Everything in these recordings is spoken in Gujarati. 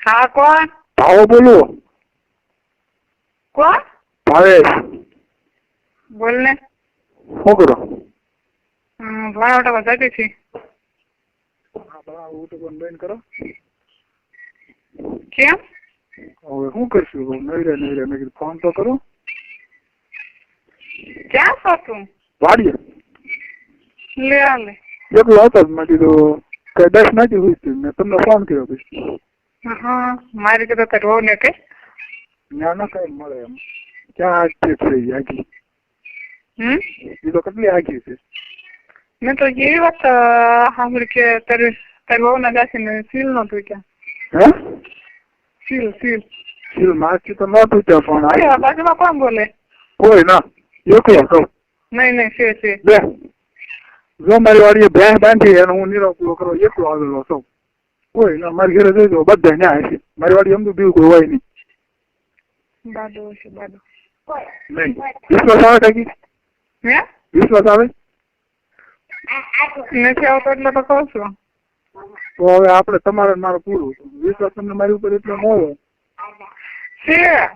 હા કોણ? ભાવો બોલો. કોણ? ભાવેશ. બોલ ને. શું કરો? ભાવટા વધારે છે. બેન કરો. કેમ? હવે શું કરશું? નવરે નવરે મેં કીધું ફોન તો કરો. ક્યાં છો તું? વાડીએ. લે આલે. એકલો હતો મેં કીધું કઈ 10 નથી હોય મેં તમને ફોન કર્યો પછી. હા મારી કીધું તાર વહુ ને કઈ. ના ના કઈ મળે એમ. ક્યાં આગી થઈ આગી? એ તો કેટલી આગી છે. મેં તો એવી વાત સાંભળી કે તાર વહુ ના દાસી ને સીલ નતું ક્યાં. હે? Seal seal. સીલ મારથી તો નતું ત્યાં પણ. અરે બાજુમાં કોણ બોલે? કોઈ ના એકલો હતો. નહીં છે છે. બે જો મારી વાડીએ ભેંસ બાંધી અને હું નિરાકુલો કરો એકલો આવેલો છું. કોઈ ના મારી ઘરે જોઈ બધા ન્યાય છે. મારી વાડી એમ તો બીજું કોઈ હોય નહીં. બાદો છે બાદો. નહીં વિશ્વાસ આવે કાકી? હે? વિશ્વાસ આવે? નથી આવતો એટલે તો કહું છું. તો હવે આપણે તમારે મારે પૂરું. વિશ્વાસ તમને મારી ઉપર એટલો ન હોય છે.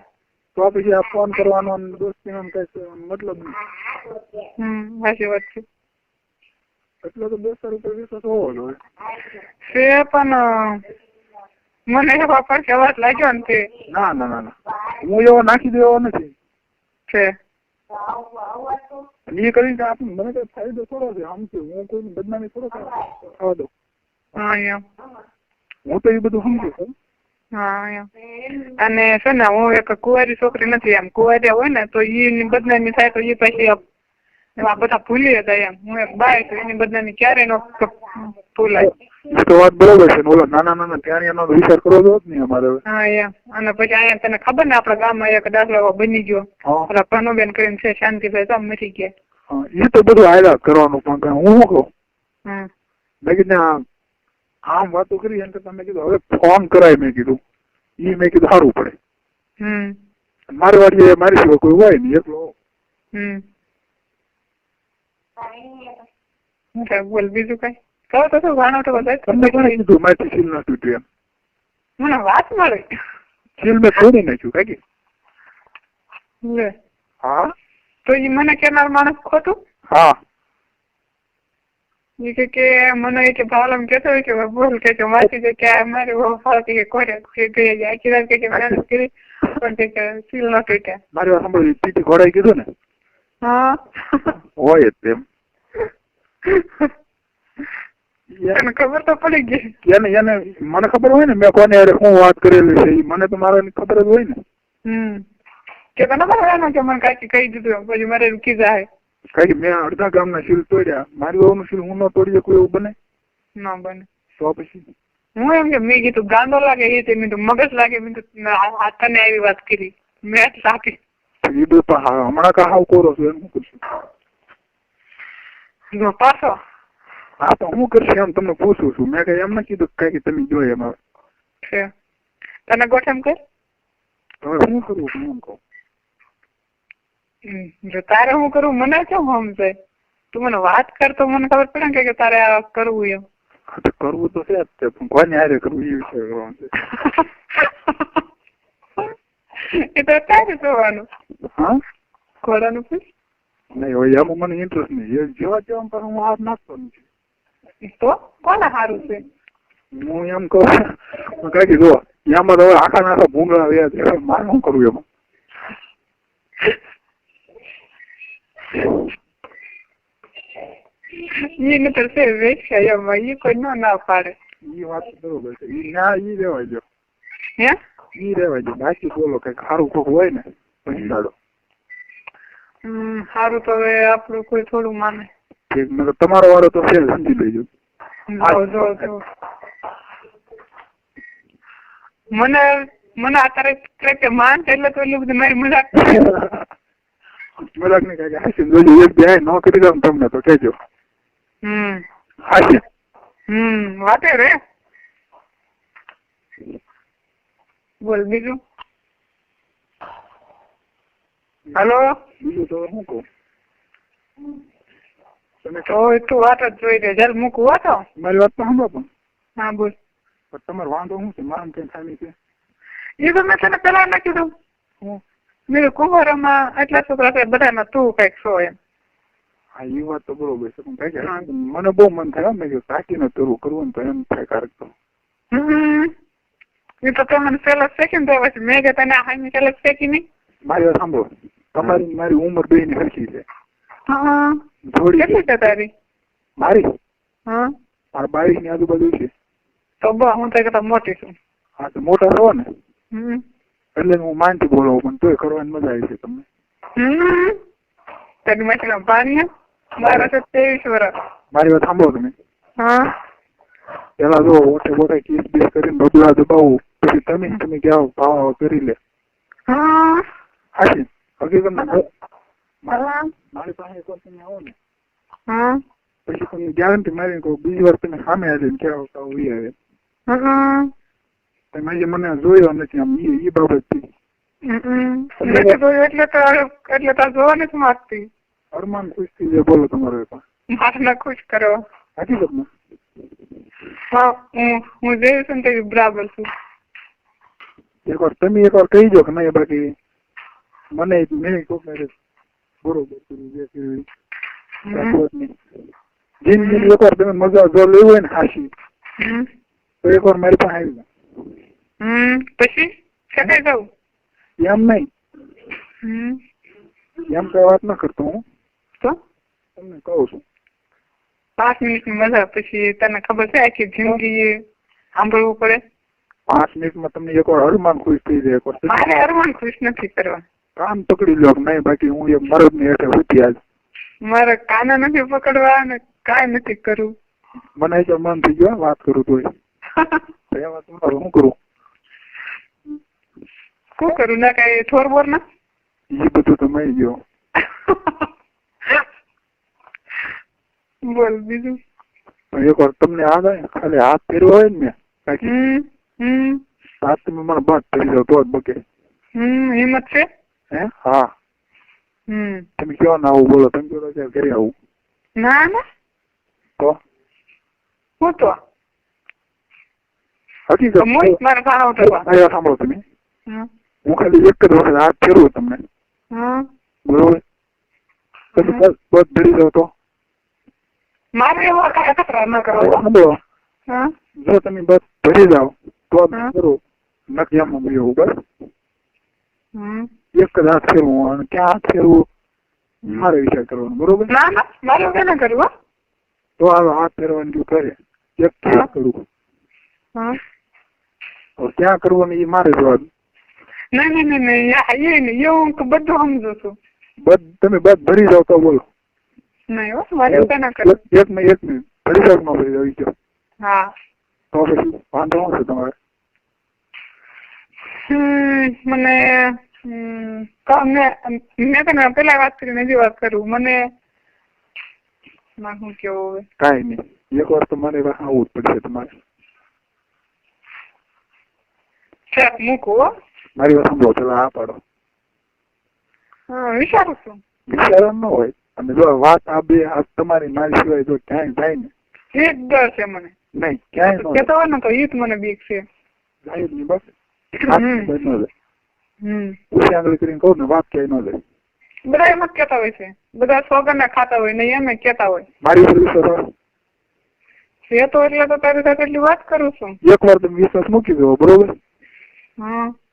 તો પછી આ ફોન કરવાનો દોસ્તીનો કઈ મતલબ નહીં. સાચી વાત છે. એટલે તો 200 રૂપિયા વિશ્વાસ હોવો જોઈએ. છે પણ મને એવા પર કહેવાત લાગ્યો ને તે. ના ના ના ના હું એવો નાખી દેવો નથી. છે. એ કરીને આપણને મને કઈ ફાયદો થોડો છે આમ છે. હું કોઈની બદનામી થોડો થવા દઉં. હા એમ. હું તો એ બધું સમજુ છું. હા એમ. અને છે ને હું એક કુંવારી છોકરી નથી. એમ કુંવારી હોય ને તો એની બદનામી થાય તો એ પછી એમાં બધા ભૂલી જાય એમ. હું એક બાય તો એની બદનામી ક્યારે નો ભૂલાય. એ તો વાત બરોબર છે. ઓલો નાના નાના ત્યાં એનો વિચાર કરવો જોઈએ જ નહીં અમારે. હા એમ. અને પછી અહીંયા તને ખબર ને આપણા ગામમાં એક દાખલો બની ગયો. ઓલા ભાનુબેન કરીને છે શાંતિભાઈ તો મરી ગયા. એ તો બધું હાયલા કરવાનું પણ હું શું કહું મેં કીધું આમ વાતો કરી એમ કરતા મેં કીધું હવે ફોન કરાય મેં કીધું. એ મેં કીધું સારું પડે. મારી વાડીએ મારી સિવાય કોઈ હોય નહીં એટલો. બોલ બીજું કઈ કહો તો શું ભાણો તો બધા તમને કોને કીધું મારી સીલ ના તૂટ્યું એમ? મને વાત મળે. સીલ મેં તોડી નાખ્યું કાકી. હા તો એ મને કેનાર માણસ ખોટું? હા એ કે મને કે ભાવલામ કેતો હોય કે બોલ કે માથી છે કે મારી બહુ ફાળતી કે કોરે ગઈ જાય આખી રાત કે મહેનત કરી પણ કે સીલ ન તૂટ્યા. મારી વાત સાંભળી પીટી ઘોડાઈ કીધું ને? હા હોય તેમ તને ખબર તો પડી ગઈ. એને મને ખબર હોય ને મેં કોને યાર શું વાત કરેલી છે મને તો મારે ખબર જ હોય ને. કે તને ખબર કે મને કાકી કહી દીધું પછી મારે રૂકી જાય. કઈ મેં અડધા ગામના સીલ તોડ્યા. મારી વહુનું સીલ હું ન તોડી શકું એવું બને? ના બને. તો પછી હું એમ કે મેં કીધું ગાંડો લાગે એ મેં મગજ લાગે મેં તને આવી વાત કરી મેં લાગી. એ બધું હમણાં કા હાવ કોરો છું એમ શું કરશું પાછો? હા તો હું કરશું એમ તમને પૂછું છું. મેં કઈ એમ ના કીધું કઈ તમે જોઈ એમાં છે તને ગોઠ એમ કઈ હવે શું કરવું હું એમ કહું. જો તારે હું કરું મને કેમ સમજાય? તું મને વાત કર તો મને ખબર પડે ને કે તારે આ કરવું એમ. કરવું તો છે જ તે પણ કોને હારે કરવું એ વિષય કરવાનું છે. એ તો તારે જોવાનું. હા ઘોડાનું પૂછ. નહીં હોય એમાં મને ઇન્ટરેસ્ટ નહીં. જેવા જેવા પર હું હાથ નાખતો નથી. તો કોને સારું છે? હું એમ કહું કઈ જો એમાં તો હવે આખા નાખા ભૂંગળા રહ્યા છે મારે શું કરવું એમાં? એને તો છે વેચ્યા એમાં એ કોઈ ના પાડે. એ વાત બરોબર છે. એ ના ઈ રેવાય જો. હે? ઈ રેવાય જો. બાકી બોલો કઈક સારું કોક હોય ને પછી ચાલો. સારું તો હવે આપણું કોઈ થોડું માને. ઠીક તમારો વાળો તો છે સમજી લેજો. મને અત્યારે માન એટલે તો એટલું બધું મારી મજાક મજાક નહીં કાંઈ હાસી જોજો. એક બે ન કરી દઉં તમને તો કહેજો. હાસી વાતે રે. બોલ બીજું. હાલો બીજું તો શું કહું? તમે તો તું વાત જ જોઈ દે. જલ મૂકવું હતો. મારી વાત તો સાંભળો પણ. હા બોલ. પણ તમારો વાંધો શું છે? મારા કઈ થાય નહીં છે એ તો મેં તને પેલા ના કીધું. મેં કુંભારમાં આટલા છોકરા છે બધામાં તું કઈક છો એમ. હા એ વાત તો બરોબર છે પણ મને બહુ મન થાય મેં કીધું કાકીને તરવું કરવું ને તો એમ થાય કારક તો. એ તો તમને પેલા શેકીને તો પછી મેં કે તને હાઈ પેલા શેકી નહીં. મારી વાત સાંભળો, તમારી મારી ઉંમર બે ની સરખી છે. હા કેટલી છે તારી? મારી હા મારા 22 ની આજુબાજુ છે. તો બસ હું તો કરતા મોટી છું. હા તો મોટા છો ને એટલે હું માનથી બોલાવું પણ તોય કરવાની મજા આવી છે તમને. તારી માસી પાણી મારા 23 વર્ષ. મારી વાત સાંભળો તમે. હા પેલા જો ઓઠે બોઠે કિસ બીસ કરીને બબલા દબાવું પછી તમે ક્યાં ભાવ કરી લે. હા હાજી હકીકત મારી પાસે એક તમે આવો ને પછી તમને ગેરંટી મારી કહું બીજી વાર તમે સામે આવીને ક્યાં આવે તમે મને જોયો નથી આમ એ બાબતથી. એટલે તો જોવા નથી માંગતી. અરમાન ખુશ થઈ જાય બોલો તમારો મારે ખુશ કરો. હકીકતમાં હા હું જોયું છું ને બરાબર છું. તમે એકવાર કહી દો કે નહીં બાકી મને મેં બરોબર જિંદગી એકવાર તમે મજા જો લેવું હોય ને હાશી તો એકવાર મારી પાસે આવી જાય. પછી કઈ જવું એમ નહીં એમ કઈ વાત ના કરતો હું તો તમને કહું છું 5 મિનિટની મજા પછી તને ખબર છે આખી જિંદગી સાંભળવું પડે. 5 મિનિટમાં તમને એકવાર અરમાન ખુશ થઈ જાય. મારે અરમાન ખુશ નથી કરવા. કાન પકડી લો નહીં બાકી હું એક મરદ ની હેઠે ઉઠી આજ. મારે કાના નથી પકડવા અને કાંઈ નથી કરવું. મને તો મન થઈ ગયો વાત કરું તોય વાત તમારું શું કરું શું કરું ના કઈ થોર બોર ના એ બધું તો મળી ગયો. બોલ બીજું. એકવાર તમને યાદ આવે ખાલી હાથ ફેરવો હોય ને મેં હાથ તમે મારા બાદ ફેરી જાવ તો જ બકે. હિંમત છે હે? હા તમે કયો ના આવું બોલો તમે કયો ત્યારે કરી આવું. ના ના તો હું તો હકીકત મારે સાંભળો તમે હું ખાલી એક જ વખત હાથ ફેરવું તમને બરોબર તમે બસ ધરી જાવ તો મારે એવો કચરા ન કરો. સાંભળો જો તમે બસ ધરી જાવ તો કરો નક્કી એમ એવું બસ એક જ હાથ ફેરવું અને ક્યાં હાથ ફેરવું મારે વિચાર કરવાનો બરોબર. ના ના મારે એવું ના કરવું તો હાથ ફેરવાની કરે એક ક્યાં કરવું ક્યાં કરવાનું એ મારે જોવાનું. નહીં હું બધું સમજુ છું. તમે બસ ભરી જાવ તો બોલો. નહીં મારે એવું ના કરવું. એક મિનિટ ભરી જાવ માં ભરી જાવ ગયો. હા તો પછી વાંધો શું છે તમારે? મેં તને પેલા વાત કરીને હજી વાત કરું. મને શું કેવું કાંઈ નહીં એક વાર તો મારે આવવું જ પડશે તમારે. મૂકવું મારી વાત સાંભળો પેલા આ પાડો. વિચારું છું. વિચારવાનું ન હોય અને જો વાત આ બે તમારી મારી સિવાય જો ક્યાંય જાય ને એ જ ડર છે મને. નહીં ક્યાંય કેતો હોય ને તો એ જ મને બીક છે. જાય જ નહીં બસ ન જાય. ઉછી આંગળી કરીને કહું ને વાત ક્યાંય ન જાય. બધા એમ જ કેતા હોય છે. બધા સોગન ના ખાતા હોય ને એમ કેતા હોય. મારી ઉપર વિશ્વાસ છે તો એટલે તો તારી સાથે એટલી વાત કરું છું. એક વાર તમે વિશ્વાસ મૂકી દો બરોબર.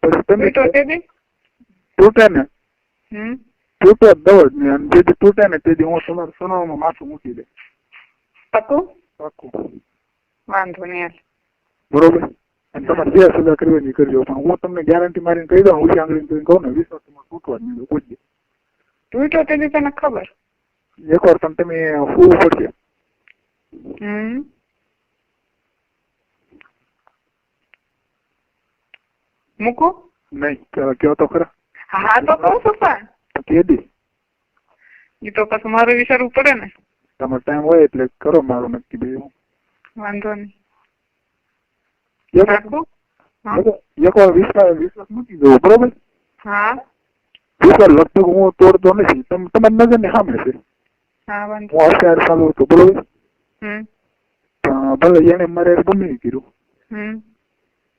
પછી તમે તૂટે ને તૂટે દવડ ને અને જેથી તૂટે ને તેથી હું તમારા સોનામાં માથું મૂકી દે. પાકું? પાકું. વાંધો નહીં બરોબર. અને તમારે જે સજા કરવાની કરજો પણ હું તમને ગેરંટી મારીને કહી દઉં ઉછી આંગળી કરીને કહું ને વિશ્વાસ તમારે તૂટવા જ નહીં પૂછજે. તૂટો તેથી તને ખબર. એકવાર પણ તમે હોવું પડશે. મૂકું? નહીં કયો તો ખરા. હા તો કહું છું પણ કેદી એ તો પછી મારે વિચારવું પડે ને. તમારો ટાઈમ હોય એટલે કરો મારું નક્કી બે. વાંધો નહીં. એકવાર વિશ્વાસ મૂકી દો બરોબર. હા વિશ્વાસ લગભગ હું તોડતો નથી. તમારી નજર ની સામે છે. હું અત્યારે ચાલુ હતો બરોબર. ભલે એને મારે ગમે કર્યું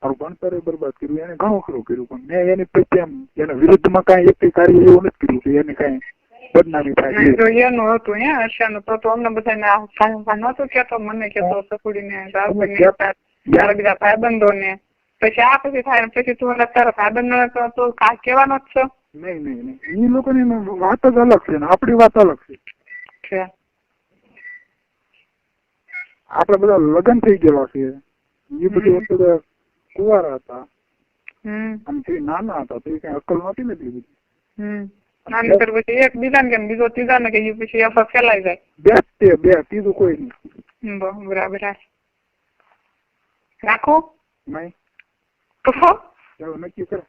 મારું ભણતર બરબાદ કર્યું, એને ઘણું ખરું કર્યું, પણ મેં એની પ્રત્યે એના વિરુદ્ધમાં કાંઈ એક કાર્ય એવું નથી કર્યું કે એને કાંઈ બદનામી થાય. જો એનું હતું હર્ષાનું તો અમને બધાને નહોતું કેતો, મને કેતો સકુડીને બધા ભાઈબંધો ને પછી આ પછી થાય પછી તું તારા ભાઈબંધો તો કહેવાનો જ છો. નહીં એ લોકોની વાત જ અલગ છે ને આપણી વાત અલગ છે. આપડે બધા લગ્ન થઈ ગયેલા છે, એ બધી બધા કુંવારા હતા, આમ નાના હતા તો એ કઈ અક્કલ નહોતી ને એટલી બધી. પછી એક બીજા ને બીજો ત્રીજા ને કે પછી અફર ફેલાઈ જાય. બે ત્રીજું કોઈ નહીં. બરાબર રાખો નહીં તો ચાલો નક્કી કરો.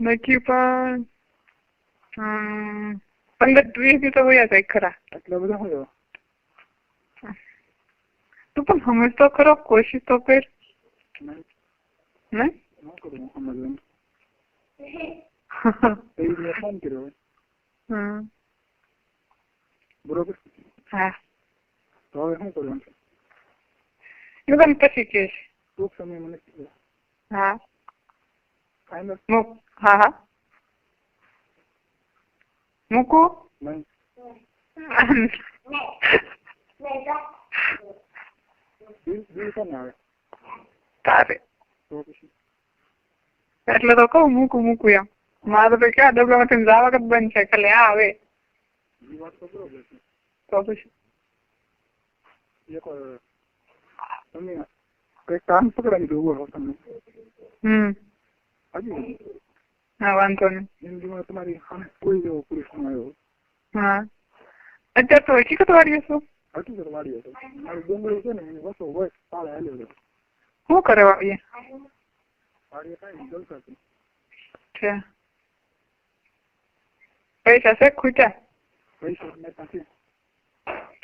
નક્કી પણ 15-20 તો હોય જાય ખરા. એટલા બધા હોય. તું પણ સમજ તો ખરો, કોશિશ તો કર. નહીં કરું સમજ ફોન કર્યો. બરોબર. હા તો હવે શું કરવાનું છે? યુગન પછી કે ટૂંક સમય મને. હા ફાઇનલ. હા મૂકું. નહીં તારે એટલે તો કઉ મૂકું એમ. મારે તો ક્યાં ડબલામાંથી જવા જ બંધ છે, ખાલી આ આવે તો પછી તમે કઈ કામ પકડાવી દો તમને. હજી હા વાંધો નહીં. જિંદગીમાં તમારી સામે કોઈ જેવો પુરુષ ન આવ્યો. હા અત્યારે તો હકીકત વાળી છું. હકીકત વાળી હતો. મારી ડુંગળી છે ને એની વસ્તુ હોય પાળે હાલ્યો હતો. શું કરે વાળીએ? વાળીએ કઈ જલસા છે. પૈસા છે ખૂટ્યા? પૈસા મેં પાસે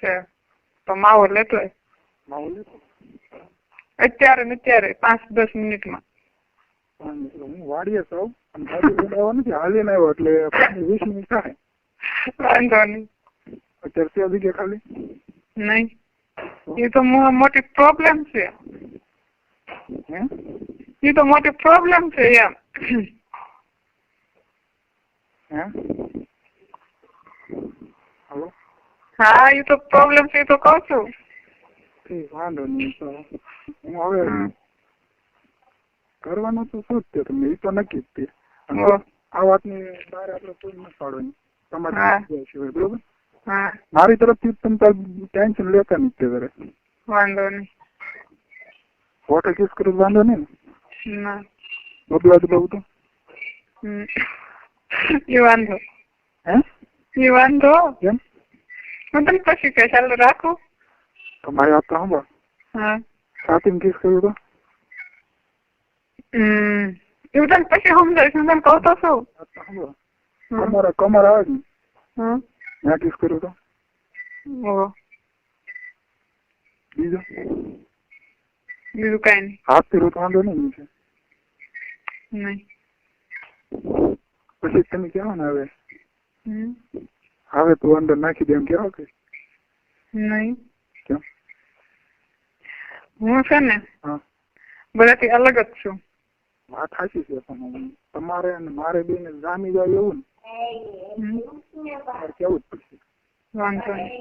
છે તો માવો લેતો હોય. માવો લેતો અત્યારે 5-10 મિનિટમાં. હું વાડીએ સૌ નથી હાલીને આવ્યો એટલે 20 મિનિટ થાય. વાંધો નહીં. અત્યારે ત્યાં જગ્યા ખાલી નહીં, એ તો મોટી પ્રોબ્લેમ છે. એ તો મોટી પ્રોબ્લેમ છે એમ. હલો. હા એ તો પ્રોબ્લેમ છે, તો કહું છું. વાંધો નહીં. તો હું હવે કરવાનું તો શું જ તમને એ તો નક્કી જ છે. આ વાતની બહાર આપણે કોઈ ન પાડવાની તમારી સિવાય. બરોબર. મારી તરફથી તમે ટેન્શન લેતા નથી. ઘરે વાંધો નહીં. ફોટો કિસ કરું વાંધો નહીં ને? બબલા બહુ તો એ વાંધો. એ વાંધો કેમ? હું તને પછી કે ચાલો રાખું. તમારી વાત તો સાંભળ. સાથે કિસ કર્યું તો એવું તને પછી સમજાવીશ. હું તને કહું તો શું? કમર આવે ને ત્યાં કિસ કર્યું તો. બીજું કઈ નહીં. હાથ કર્યું તો વાંધો નહીં છે. નહીં પછી તમે કેવો ને હવે તું અંદર નાખી દે એમ કેવો કે નહીં? કેમ? હું છે ને બધાથી અલગ જ છું. વાત સાચી છે, પણ તમારે અને મારે બેને જામી જાય એવું ને કેવું જ પડશે. વાંધો નહીં.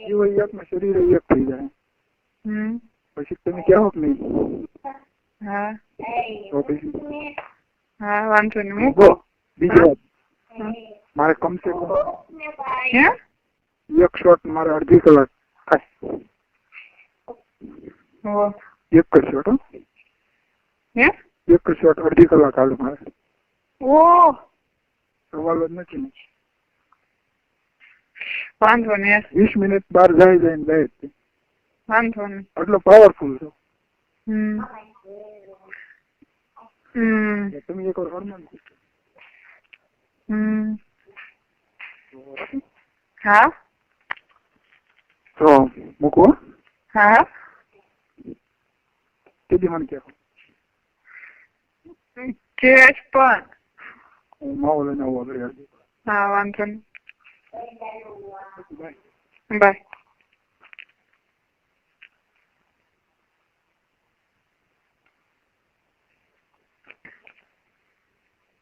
જીવ એકમાં શરીર એક થઈ જાય. પછી તમે કેવો કે નહીં? હા તો પછી હા વાંધો નહીં. મૂકો. બીજી વાત, મારે કમસે કમ એક શોટ મારે અડધી કલાક થાય. એક જ શોટ. એક જ શોટ અડધી કલાક હાલ મારે. સવાલ જ નથી. વાંધો નહીં. 20 મિનિટ બહાર જાય ને જાય. વાંધો નહીં. એટલો પાવરફુલ છો. તમે એક વાર હરમાન. હા તો મૂકવો. હા કીધી મને કેવો કેશ પણ માવો લઈને આવો. હા વાંધો નહીં. બાય.